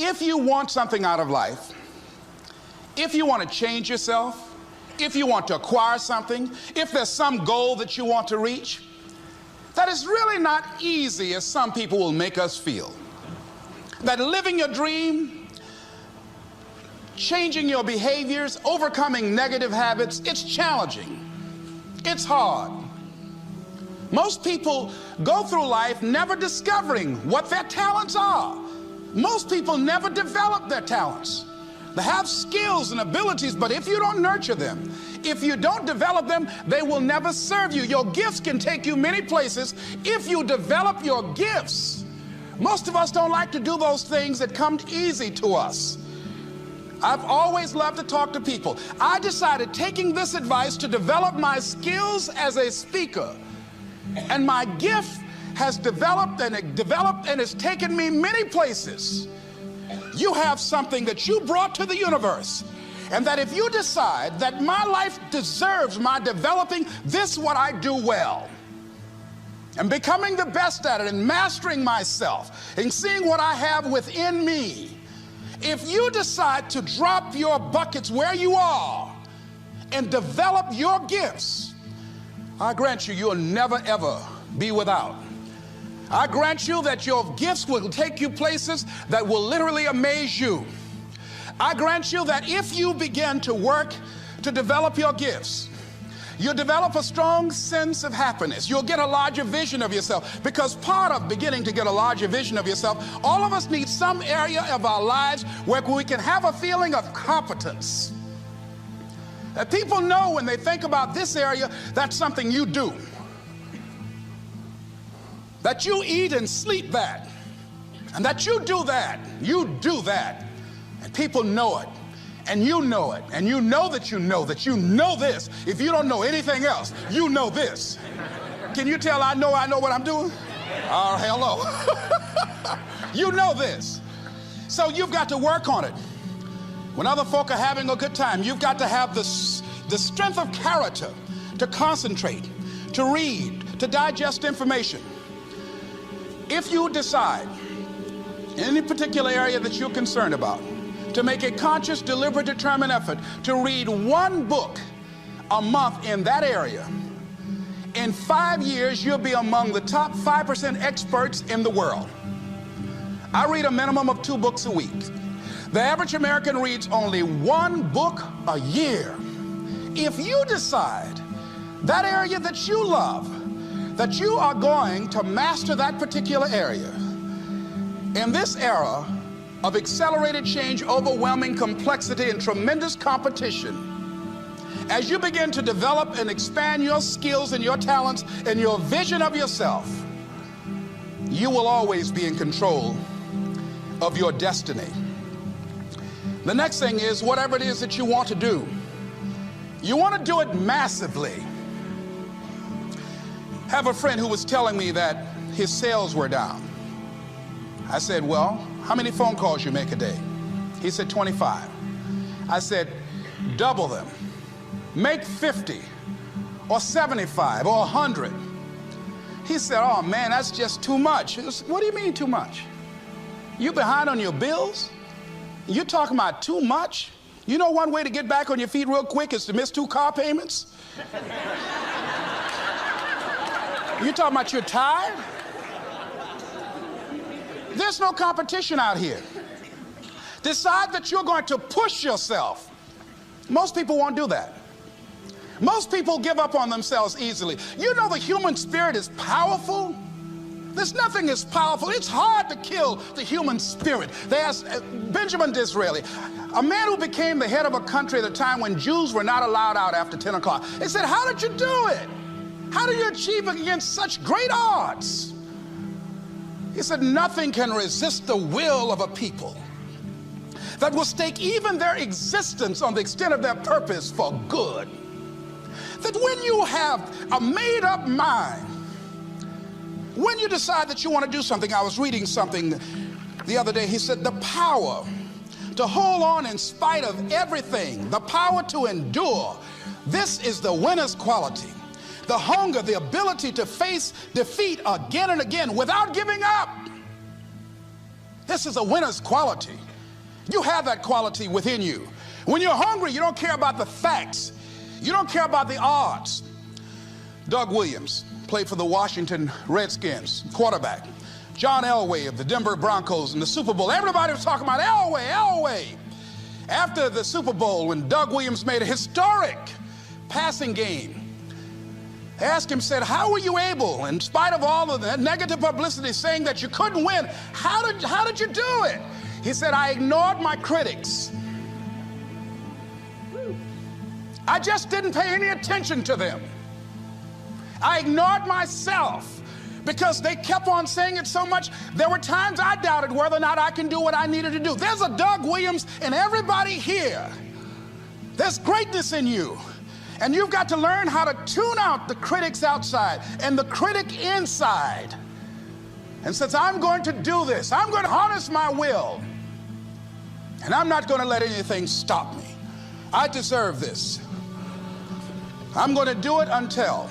If you want something out of life, if you want to change yourself, if you want to acquire something, if there's some goal that you want to reach, that is really not easy as some people will make us feel. That living your dream, changing your behaviors, overcoming negative habits, it's challenging. It's hard. Most people go through life never discovering what their talents are. Most people never develop their talents. They have skills and abilities, but if you don't nurture them, if you don't develop them, they will never serve you. Your gifts can take you many places if you develop your gifts. Most of us don't like to do those things that come easy to us. I've always loved to talk to people. I decided, taking this advice, to develop my skills as a speaker. And my gift has developed and it's taken me many places. You have something that you brought to the universe, and that if you decide that my life deserves my developing this, what I do well, and becoming the best at it, and mastering myself, and seeing what I have within me, if you decide to drop your buckets where you are and develop your gifts, I grant you, you'll never ever be without. I grant you that your gifts will take you places that will literally amaze you. I grant you that if you begin to work to develop your gifts, you'll develop a strong sense of happiness. You'll get a larger vision of yourself, because part of beginning to get a larger vision of yourself, all of us need some area of our lives where we can have a feeling of competence. That people know when they think about this area, that's something you do. That you eat and sleep that, and that you do that, and people know it, and you know it, and you know that you know this. If you don't know anything else, you know this. Can you tell I know what I'm doing? Oh, hello. You know this. So you've got to work on it. When other folk are having a good time, you've got to have the strength of character to concentrate, to read, to digest information. If you decide in any particular area that you're concerned about to make a conscious, deliberate, determined effort to read one book a month in that area, in 5 years you'll be among the top 5% experts in the world. I read a minimum of 2 books a week. The average American reads only 1 book a year. If you decide that area that you love, that you are going to master that particular area, in this era of accelerated change, overwhelming complexity, and tremendous competition, as you begin to develop and expand your skills and your talents and your vision of yourself, you will always be in control of your destiny. The next thing is, whatever it is that you want to do, you want to do it massively. I have a friend who was telling me that his sales were down. I said, well, how many phone calls you make a day? He said, 25. I said, double them. Make 50 or 75 or 100. He said, oh man, that's just too much. What do you mean too much? You behind on your bills? You're talking about too much? You know one way to get back on your feet real quick is to miss 2 car payments? You talking about you're tired? There's no competition out here. Decide that you're going to push yourself. Most people won't do that. Most people give up on themselves easily. You know the human spirit is powerful. There's nothing as powerful. It's hard to kill the human spirit. They asked Benjamin Disraeli, a man who became the head of a country at a time when Jews were not allowed out after 10 o'clock. They said, how did you do it? How do you achieve it against such great odds? He said, nothing can resist the will of a people that will stake even their existence on the extent of their purpose for good. That when you have a made-up mind, when you decide that you want to do something, I was reading something the other day, he said, the power to hold on in spite of everything, the power to endure, this is the winner's quality. The hunger, the ability to face defeat again and again without giving up. This is a winner's quality. You have that quality within you. When you're hungry, you don't care about the facts. You don't care about the odds. Doug Williams played for the Washington Redskins, quarterback. John Elway of the Denver Broncos in the Super Bowl. Everybody was talking about Elway. After the Super Bowl, when Doug Williams made a historic passing game, they asked him, said, how were you able, in spite of all of the negative publicity saying that you couldn't win, how did you do it? He said, I ignored my critics. I just didn't pay any attention to them. I ignored myself because they kept on saying it so much. There were times I doubted whether or not I can do what I needed to do. There's a Doug Williams in everybody here. There's greatness in you. And you've got to learn how to tune out the critics outside and the critic inside. And since I'm going to do this, I'm going to harness my will. And I'm not going to let anything stop me. I deserve this. I'm going to do it until.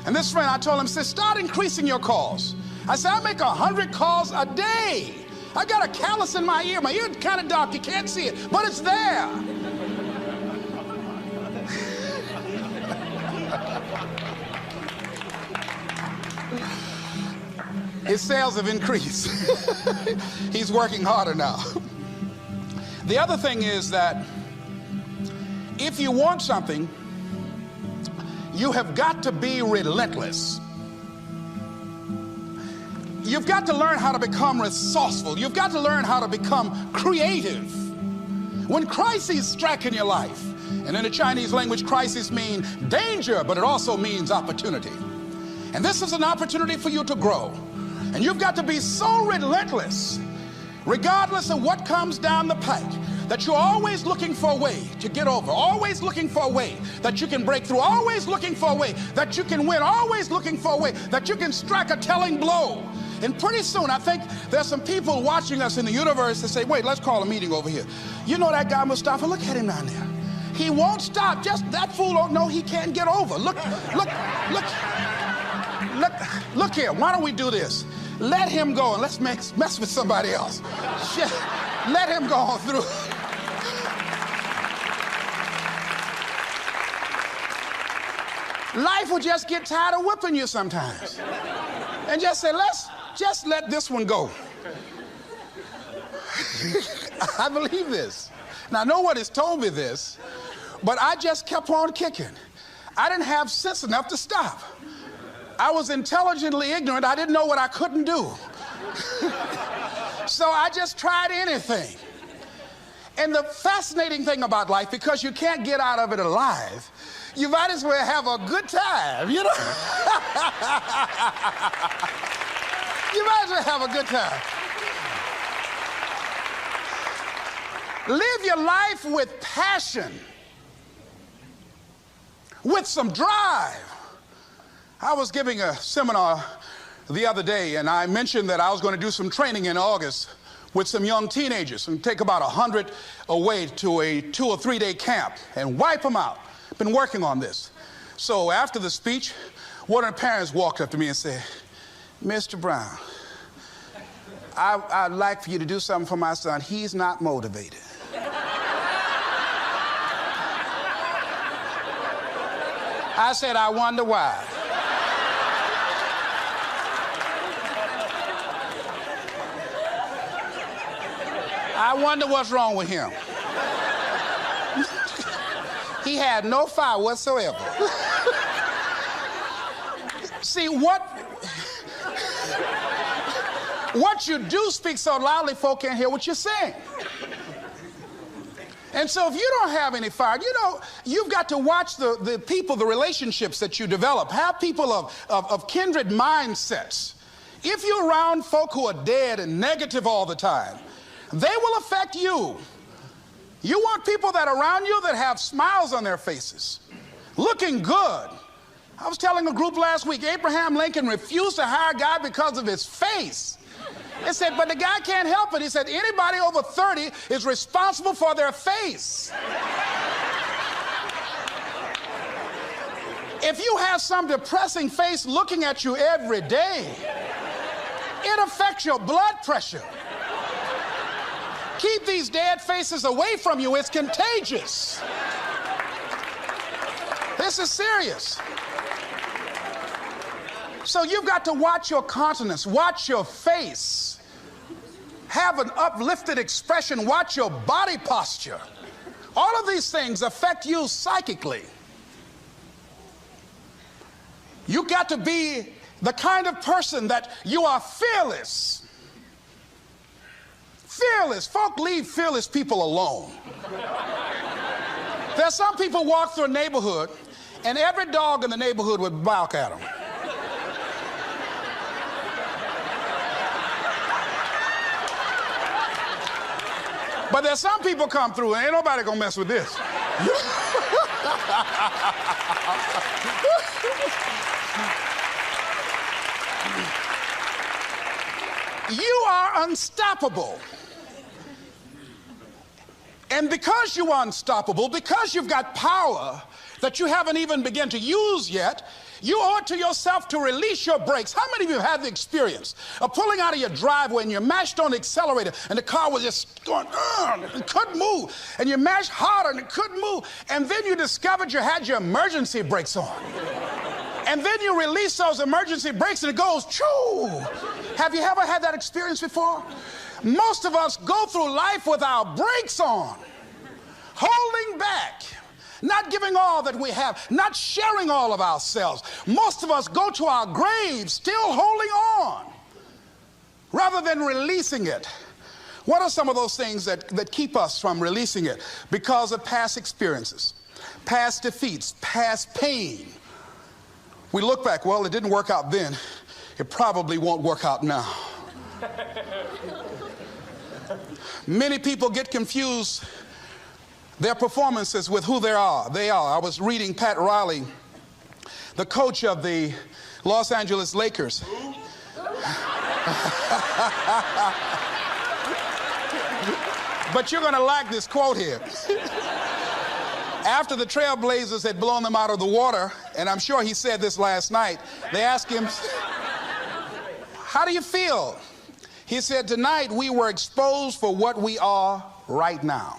And this friend, I told him, said, start increasing your calls. I said, I make 100 calls a day. I got a callus in my ear. My ear is kind of dark. You can't see it, but it's there. His sales have increased. He's working harder now. The other thing is that if you want something, you have got to be relentless. You've got to learn how to become resourceful. You've got to learn how to become creative. When crises strike in your life, and in the Chinese language, crisis means danger, but it also means opportunity. And this is an opportunity for you to grow. And you've got to be so relentless, regardless of what comes down the pike, that you're always looking for a way to get over, always looking for a way that you can break through, always looking for a way that you can win, always looking for a way that you can strike a telling blow. And pretty soon, I think there's some people watching us in the universe that say, wait, let's call a meeting over here. You know that guy Mustafa? Look at him down there. He won't stop. Just that fool don't know he can't get over. Look here. Why don't we do this? Let him go and let's mess with somebody else. Let him go on through. Life will just get tired of whipping you sometimes. And just say, let's just let this one go. I believe this. Now, no one has told me this, but I just kept on kicking. I didn't have sense enough to stop. I was intelligently ignorant. I didn't know what I couldn't do. So I just tried anything. And the fascinating thing about life, because you can't get out of it alive, you might as well have a good time, you know? You might as well have a good time. Live your life with passion, with some drive. I was giving a seminar the other day, and I mentioned that I was going to do some training in August with some young teenagers and take about 100 away to a 2 or 3 day camp and wipe them out. Been working on this. So after the speech, one of the parents walked up to me and said, Mr. Brown, I'd like for you to do something for my son. He's not motivated. I said, I wonder why. I wonder what's wrong with him. He had no fire whatsoever. See, what you do speak so loudly, folk can't hear what you're saying. And so if you don't have any fire, you know, you've got to watch the people, the relationships that you develop. Have people of kindred mindsets. If you're around folk who are dead and negative all the time, they will affect you. You want people that are around you that have smiles on their faces, looking good. I was telling a group last week, Abraham Lincoln refused to hire a guy because of his face. They said, but the guy can't help it. He said, anybody over 30 is responsible for their face. If you have some depressing face looking at you every day, it affects your blood pressure. Keep these dead faces away from you. It's contagious. This is serious. So you've got to watch your countenance, watch your face, have an uplifted expression, watch your body posture. All of these things affect you psychically. You got to be the kind of person that you are fearless. Fearless. Folk leave fearless people alone. There's some people walk through a neighborhood and every dog in the neighborhood would bark at them. But there's some people come through and ain't nobody gonna mess with this. You are unstoppable. And because you are unstoppable, because you've got power that you haven't even begun to use yet, you owe it to yourself to release your brakes. How many of you have had the experience of pulling out of your driveway and you mashed on the accelerator and the car was just going, and couldn't move, and you mashed harder and it couldn't move, and then you discovered you had your emergency brakes on. And then you release those emergency brakes and it goes, choo! Have you ever had that experience before? Most of us go through life with our brakes on, holding back, not giving all that we have, not sharing all of ourselves. Most of us go to our graves still holding on rather than releasing it. What are some of those things that keep us from releasing it? Because of past experiences, past defeats, past pain. We look back, well, it didn't work out then. It probably won't work out now. Many people get confused their performances with who they are. I was reading Pat Riley, the coach of the Los Angeles Lakers. But you're going to like this quote here. After the Trailblazers had blown them out of the water, and I'm sure he said this last night, they asked him, how do you feel? He said, tonight we were exposed for what we are right now.